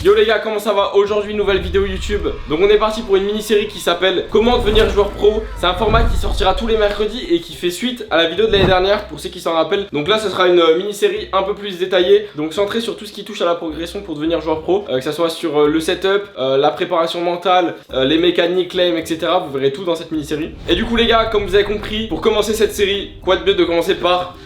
Yo les gars, comment ça va? Aujourd'hui nouvelle vidéo YouTube. Donc on est parti pour une mini-série qui s'appelle Comment devenir joueur pro. C'est un format qui sortira tous les mercredis et qui fait suite à la vidéo de l'année dernière pour ceux qui s'en rappellent. Donc là ce sera une mini-série un peu plus détaillée, donc centrée sur tout ce qui touche à la progression pour devenir joueur pro, que ça soit sur le setup, la préparation mentale, les mécaniques, l'aim, etc. Vous verrez tout dans cette mini-série. Et du coup les gars, comme vous avez compris, pour commencer cette série, quoi de mieux de commencer par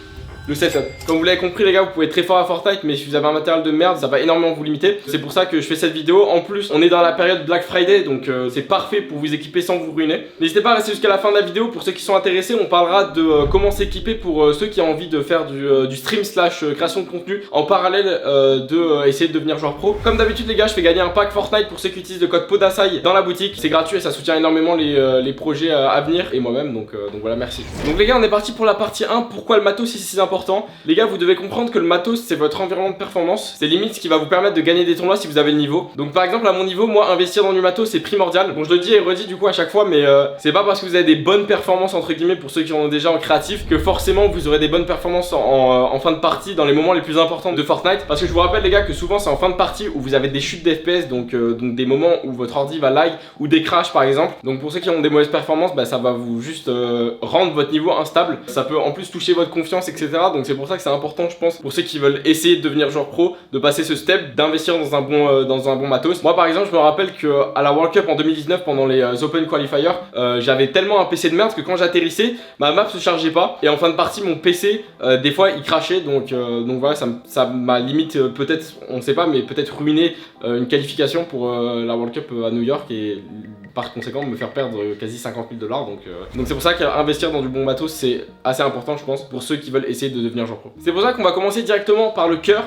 le setup. Comme vous l'avez compris les gars, vous pouvez être très fort à Fortnite, mais si vous avez un matériel de merde, ça va énormément vous limiter. C'est pour ça que je fais cette vidéo. En plus, on est dans la période Black Friday, donc c'est parfait pour vous équiper sans vous ruiner. N'hésitez pas à rester jusqu'à la fin de la vidéo. Pour ceux qui sont intéressés, on parlera de comment s'équiper pour ceux qui ont envie de faire du stream slash création de contenu en parallèle de essayer de devenir joueur pro. Comme d'habitude les gars, je fais gagner un pack Fortnite pour ceux qui utilisent le code PODASAI dans la boutique. C'est gratuit et ça soutient énormément les projets à venir et moi-même, donc voilà, merci. Donc les gars, on est parti pour la partie 1. Pourquoi le matos c'est si important? Les gars, vous devez comprendre que le matos c'est votre environnement de performance. C'est limite ce qui va vous permettre de gagner des tournois si vous avez le niveau. Donc par exemple à mon niveau, moi investir dans du matos c'est primordial. Bon, je le dis et redis du coup à chaque fois, mais c'est pas parce que vous avez des bonnes performances entre guillemets pour ceux qui en ont déjà en créatif que forcément vous aurez des bonnes performances en fin de partie dans les moments les plus importants de Fortnite. Parce que je vous rappelle les gars que souvent c'est en fin de partie où vous avez des chutes d'FPS, donc des moments où votre ordi va lag ou des crashs par exemple. Donc pour ceux qui ont des mauvaises performances, bah, ça va vous juste rendre votre niveau instable. Ça peut en plus toucher votre confiance, etc. Donc c'est pour ça que c'est important, je pense, pour ceux qui veulent essayer de devenir joueur pro, de passer ce step, d'investir dans un bon matos. Moi par exemple, je me rappelle que à la World Cup en 2019, pendant les Open Qualifiers, j'avais tellement un PC de merde que quand j'atterrissais, ma map se chargeait pas et en fin de partie mon PC des fois il crachait, donc voilà, ça m'a limite peut-être, on sait pas, mais peut-être ruiné une qualification pour la World Cup à New York et par conséquent me faire perdre quasi 50 000 $. Donc c'est pour ça qu'investir dans du bon matos c'est assez important, je pense, pour ceux qui veulent essayer de devenir joueur pro. C'est pour ça qu'on va commencer directement par le cœur.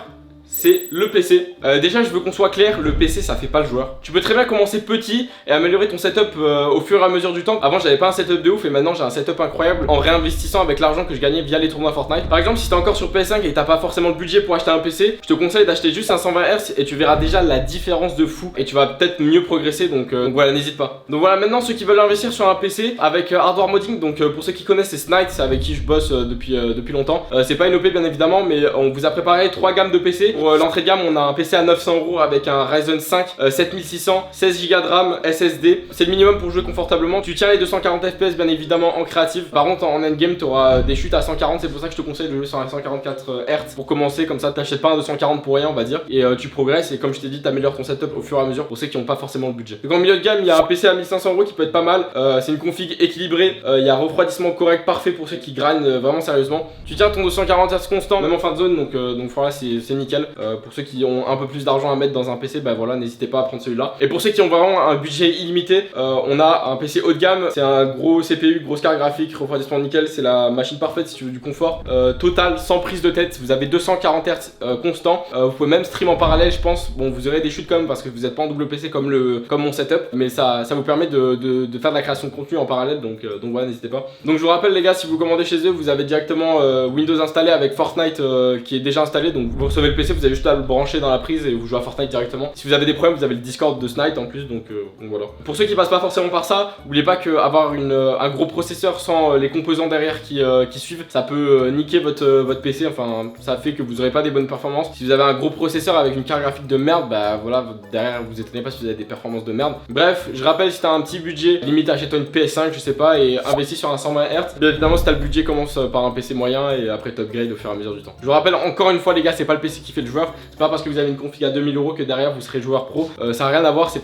C'est le PC. Déjà je veux qu'on soit clair, le PC ça fait pas le joueur. Tu peux très bien commencer petit et améliorer ton setup au fur et à mesure du temps. Avant j'avais pas un setup de ouf et maintenant j'ai un setup incroyable en réinvestissant avec l'argent que je gagnais via les tournois Fortnite. Par exemple si t'es encore sur PS5 et t'as pas forcément le budget pour acheter un PC, je te conseille d'acheter juste un 120 Hz et tu verras déjà la différence de fou et tu vas peut-être mieux progresser, donc voilà, n'hésite pas. Donc voilà, maintenant ceux qui veulent investir sur un PC avec hardware modding, donc pour ceux qui connaissent c'est Snite avec qui je bosse depuis longtemps. C'est pas une OP bien évidemment, mais on vous a préparé 3 gammes de PC. Pour l'entrée de gamme on a un PC à 900 € avec un Ryzen 5 7600, 16 Go de RAM, SSD. C'est le minimum pour jouer confortablement. Tu tiens les 240 FPS bien évidemment en créative. Par contre en endgame tu auras des chutes à 140, c'est pour ça que je te conseille de jouer sur un 144 Hz pour commencer, comme ça t'achètes pas un 240 pour rien on va dire. Et tu progresses et comme je t'ai dit t'améliores ton setup au fur et à mesure pour ceux qui n'ont pas forcément le budget. Donc en milieu de gamme il y a un PC à 1500 € qui peut être pas mal. C'est une config équilibrée, il y a refroidissement correct parfait pour ceux qui grindent vraiment sérieusement. Tu tiens ton 240 Hz constant même en fin de zone, donc voilà, c'est nickel. Pour ceux qui ont un peu plus d'argent à mettre dans un PC, bah voilà, n'hésitez pas à prendre celui-là. Et pour ceux qui ont vraiment un budget illimité, on a un PC haut de gamme, c'est un gros CPU, grosse carte graphique, refroidissement nickel, c'est la machine parfaite si tu veux du confort total, sans prise de tête. Vous avez 240 Hz constant, vous pouvez même stream en parallèle je pense. Bon, vous aurez des chutes quand même parce que vous n'êtes pas en double PC comme mon setup, mais ça vous permet de faire de la création de contenu en parallèle, donc voilà, n'hésitez pas. Donc je vous rappelle les gars, si vous commandez chez eux, vous avez directement Windows installé avec Fortnite qui est déjà installé, donc vous recevez le PC, vous avez juste à le brancher dans la prise et vous jouez à Fortnite directement. Si vous avez des problèmes, vous avez le Discord de Snite en plus, donc voilà. Pour ceux qui passent pas forcément par ça, n'oubliez pas qu'avoir un gros processeur sans les composants derrière qui suivent, ça peut niquer votre PC, enfin ça fait que vous aurez pas des bonnes performances. Si vous avez un gros processeur avec une carte graphique de merde, bah voilà, derrière vous étonnez pas si vous avez des performances de merde. Bref, je rappelle, si t'as un petit budget, limite achète-toi une PS5 je sais pas et investis sur un 120 Hz. Bien évidemment si t'as le budget, commence par un PC moyen et après t'upgrade au fur et à mesure du temps. Je vous rappelle encore une fois les gars, c'est pas le PC qui fait le joueur, c'est pas parce que vous avez une config à 2000 € que derrière vous serez joueur pro, ça n'a rien à voir, c'est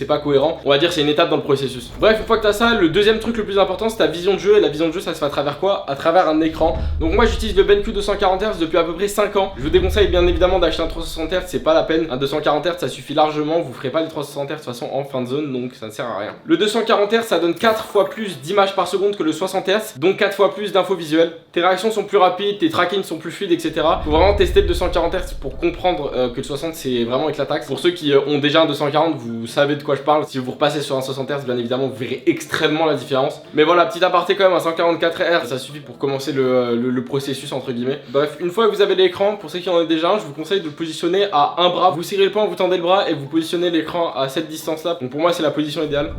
pas cohérent, on va dire c'est une étape dans le processus. Bref, une fois que t'as ça, le deuxième truc le plus important c'est ta vision de jeu, et la vision de jeu ça se fait à travers quoi? À travers un écran. Donc moi j'utilise le BenQ 240 Hz depuis à peu près 5 ans. Je vous déconseille bien évidemment d'acheter un 360 Hz, c'est pas la peine. Un 240 Hz ça suffit largement, vous ferez pas les 360 Hz de toute façon en fin de zone, donc ça ne sert à rien. Le 240 Hz ça donne 4 fois plus d'images par seconde que le 60 Hz, donc 4 fois plus d'infos visuelles. Tes réactions sont plus rapides, tes trackings sont plus fluides, etc. Faut vraiment tester le 240 Hz pour comprendre que le 60 c'est vraiment éclataxe. Pour ceux qui ont déjà un 240, vous savez de quoi je parle. Si vous repassez sur un 60 Hz, bien évidemment vous verrez extrêmement la différence. Mais voilà, petit aparté quand même, un 144 Hz ça suffit pour commencer le processus entre guillemets. Bref, une fois que vous avez l'écran, pour ceux qui en ont déjà un, je vous conseille de le positionner à un bras. Vous serrez le poing, vous tendez le bras et vous positionnez l'écran à cette distance là. Donc pour moi c'est la position idéale.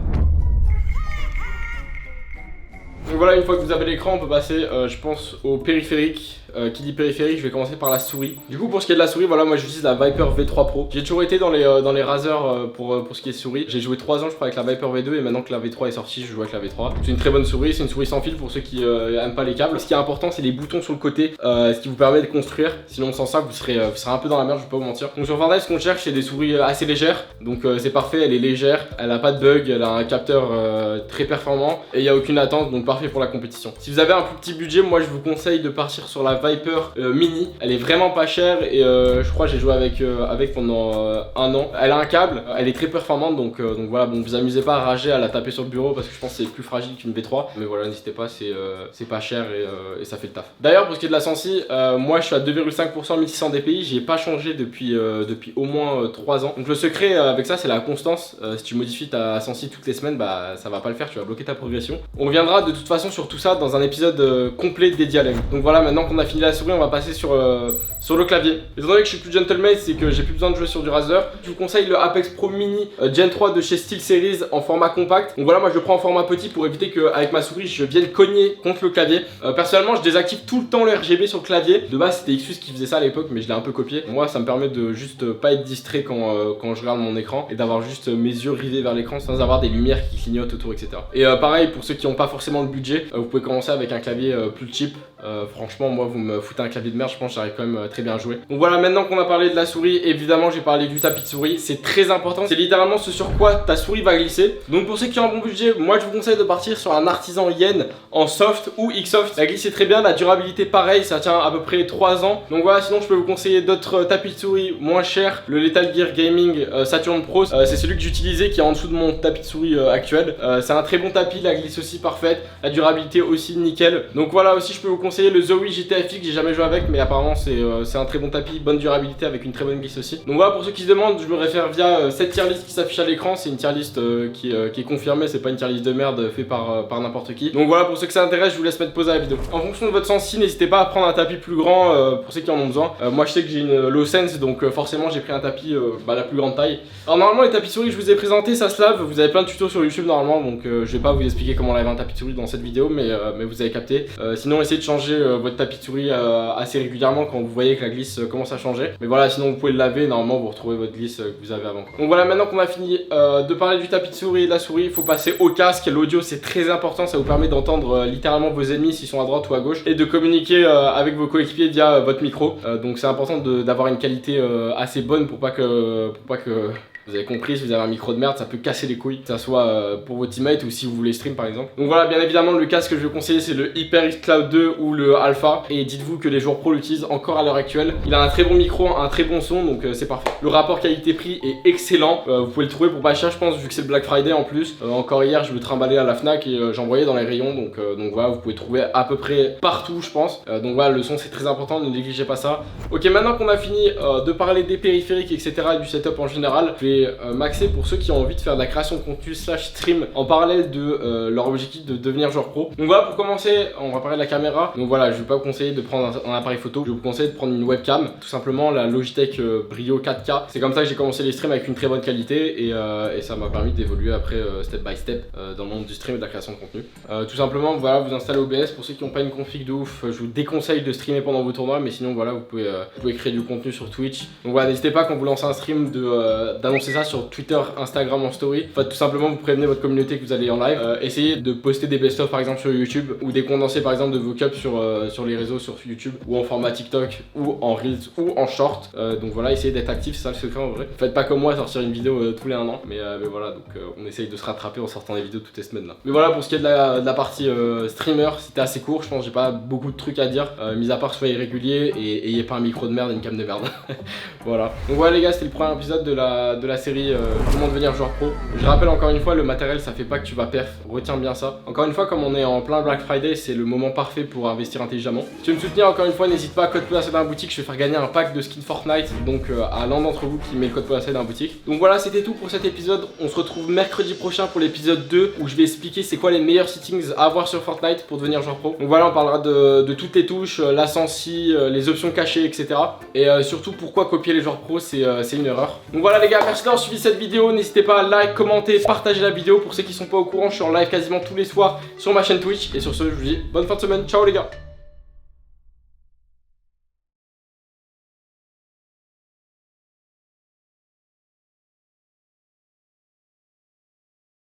Donc voilà, une fois que vous avez l'écran, on peut passer je pense au périphérique. Qui dit périphérique, je vais commencer par la souris. Du coup pour ce qui est de la souris, voilà, moi j'utilise la Viper V3 Pro. J'ai toujours été dans les Razer pour ce qui est souris. J'ai joué 3 ans je crois avec la Viper V2 et maintenant que la V3 est sortie, je joue avec la V3. C'est une très bonne souris, c'est une souris sans fil pour ceux qui aiment pas les câbles. Ce qui est important c'est les boutons sur le côté, ce qui vous permet de construire. Sinon sans ça vous serez un peu dans la merde, je vais pas vous mentir. Donc sur Fortnite ce qu'on cherche c'est des souris assez légères. Donc c'est parfait, elle est légère, elle a pas de bug, elle a un capteur très performant et il n'y a aucune attente, donc parfait pour la compétition. Si vous avez un plus petit budget, moi je vous conseille de partir sur la Viper Mini. Elle est vraiment pas chère et je crois que j'ai joué avec pendant un an. Elle a un câble, elle est très performante donc voilà, bon vous amusez pas à rager à la taper sur le bureau parce que je pense que c'est plus fragile qu'une V3. Mais voilà, n'hésitez pas, c'est pas cher et ça fait le taf. D'ailleurs pour ce qui est de la sensi, moi je suis à 2,5% 1600 dpi, j'y ai pas changé depuis au moins 3 ans. Donc le secret avec ça c'est la constance. Si tu modifies ta sensi toutes les semaines, bah ça va pas le faire, tu vas bloquer ta progression. On reviendra de toute façon sur tout ça dans un épisode complet dédié à l'aigle. Donc voilà, maintenant qu'on a fini la souris, on va passer sur le clavier. Étant donné que je suis plus gentleman, c'est que j'ai plus besoin de jouer sur du Razer. Je vous conseille le Apex Pro Mini Gen 3 de chez SteelSeries en format compact. Donc voilà, moi je le prends en format petit pour éviter qu'avec ma souris je vienne cogner contre le clavier. Personnellement je désactive tout le temps le RGB sur le clavier. De base c'était Xfuse qui faisait ça à l'époque, mais je l'ai un peu copié. Moi ça me permet de juste pas être distrait quand je regarde mon écran et d'avoir juste mes yeux rivés vers l'écran sans avoir des lumières qui clignotent autour, etc. Et pareil pour ceux qui n'ont pas forcément le budget, vous pouvez commencer avec un clavier plus cheap. Franchement moi vous me foutez un clavier de merde, je pense que j'arrive quand même très bien à jouer. Donc voilà, maintenant qu'on a parlé de la souris, évidemment j'ai parlé du tapis de souris. C'est très important, c'est littéralement ce sur quoi ta souris va glisser. Donc pour ceux qui ont un bon budget, moi je vous conseille de partir sur un artisan Yen en soft ou Xsoft. Ça glisse très bien, la durabilité pareil, ça tient à peu près 3 ans. Donc voilà, sinon je peux vous conseiller d'autres tapis de souris moins chers. Le Lethal Gear Gaming Saturn Pro, c'est celui que j'utilisais qui est en dessous de mon tapis de souris actuel. C'est un très bon tapis, la glisse aussi parfaite, la durabilité aussi nickel. Donc voilà, aussi je peux vous conseiller le Zowie GTFX, j'ai jamais joué avec mais apparemment c'est un très bon tapis, bonne durabilité avec une très bonne glisse aussi. Donc voilà, pour ceux qui se demandent, je me réfère via cette tier list qui s'affiche à l'écran. C'est une tier list qui est confirmée, c'est pas une tier list de merde fait par n'importe qui. Donc voilà, pour ceux que ça intéresse, je vous laisse mettre pause à la vidéo. En fonction de votre sensi, n'hésitez pas à prendre un tapis plus grand pour ceux qui en ont besoin. Moi je sais que j'ai une low sense, donc forcément j'ai pris un tapis la plus grande taille. Alors normalement les tapis souris que je vous ai présenté ça se lave, vous avez plein de tutos sur YouTube normalement, donc je vais pas vous expliquer comment laver un tapis de souris dans cette vidéo, mais vous avez capté. Sinon essayez de changer votre tapis de souris assez régulièrement quand vous voyez que la glisse commence à changer. Mais voilà, sinon vous pouvez le laver, normalement vous retrouvez votre glisse que vous avez avant quoi. Donc voilà, maintenant qu'on a fini de parler du tapis de souris et de la souris, il faut passer au casque. L'audio c'est très important, ça vous permet d'entendre littéralement vos ennemis s'ils sont à droite ou à gauche et de communiquer avec vos coéquipiers via votre micro. Donc c'est important d'avoir une qualité assez bonne pour pas que vous avez compris, si vous avez un micro de merde, ça peut casser les couilles, que ça soit pour vos teammates ou si vous voulez stream par exemple. Donc voilà, bien évidemment, le casque que je vais conseiller, c'est le HyperX Cloud 2 ou le Alpha. Et dites-vous que les joueurs pro l'utilisent encore à l'heure actuelle. Il a un très bon micro, un très bon son, donc c'est parfait. Le rapport qualité-prix est excellent. Vous pouvez le trouver pour pas cher, je pense, vu que c'est le Black Friday en plus. Encore hier, je me trimballais à la Fnac et j'en voyais dans les rayons, donc voilà, vous pouvez trouver à peu près partout, je pense. Donc voilà, le son c'est très important, ne négligez pas ça. Ok, maintenant qu'on a fini de parler des périphériques, etc., et du setup en général, je vais maxer pour ceux qui ont envie de faire de la création de contenu / stream en parallèle de leur objectif de devenir joueur pro. Donc voilà, pour commencer, on va parler de la caméra. Donc voilà, je vais pas vous conseiller de prendre un appareil photo, je vais vous conseiller de prendre une webcam, tout simplement la Logitech Brio 4K. C'est comme ça que j'ai commencé les streams avec une très bonne qualité et ça m'a permis d'évoluer après step by step dans le monde du stream et de la création de contenu. Tout simplement, voilà, vous installez OBS. Pour ceux qui n'ont pas une config de ouf, je vous déconseille de streamer pendant vos tournois, mais sinon voilà, vous pouvez créer du contenu sur Twitch. Donc voilà, n'hésitez pas quand vous lancez un stream d'annoncer ça sur Twitter, Instagram en story. En fait, tout simplement vous prévenez votre communauté que vous allez en live. Essayez de poster des best-of par exemple sur YouTube ou des condensés par exemple de vos cups sur les réseaux, sur YouTube ou en format TikTok ou en Reels ou en Short. Donc voilà, essayez d'être actif, c'est ça le secret en vrai. Faites pas comme moi sortir une vidéo tous les 1 an, mais voilà, donc on essaye de se rattraper en sortant des vidéos toutes les semaines là. Mais voilà, pour ce qui est de la partie streamer, c'était assez court, je pense, j'ai pas beaucoup de trucs à dire, mis à part soyez régulier et ayez pas un micro de merde et une cam de merde. Voilà. Donc voilà les gars, c'était le premier épisode de la série comment devenir joueur pro. Je rappelle encore une fois, le matériel ça fait pas que tu vas perf, retiens bien ça. Encore une fois, comme on est en plein Black Friday, c'est le moment parfait pour investir intelligemment. Si tu veux me soutenir encore une fois, n'hésite pas, code POAC dans la boutique, je vais faire gagner un pack de skins Fortnite, donc à l'un d'entre vous qui met le code POAC dans la boutique. Donc voilà, c'était tout pour cet épisode. On se retrouve mercredi prochain pour l'épisode 2 où je vais expliquer c'est quoi les meilleurs settings à avoir sur Fortnite pour devenir joueur pro. Donc voilà, on parlera de toutes les touches, la sensi, les options cachées, etc. Et surtout pourquoi copier les joueurs pro, c'est une erreur. Donc voilà les gars, merci d'avoir suivi cette vidéo. N'hésitez pas à like, commenter, partager la vidéo. Pour ceux qui sont pas au courant, je suis en live quasiment tous les soirs sur ma chaîne Twitch. Et sur ce, je vous dis bonne fin de semaine. Ciao les gars.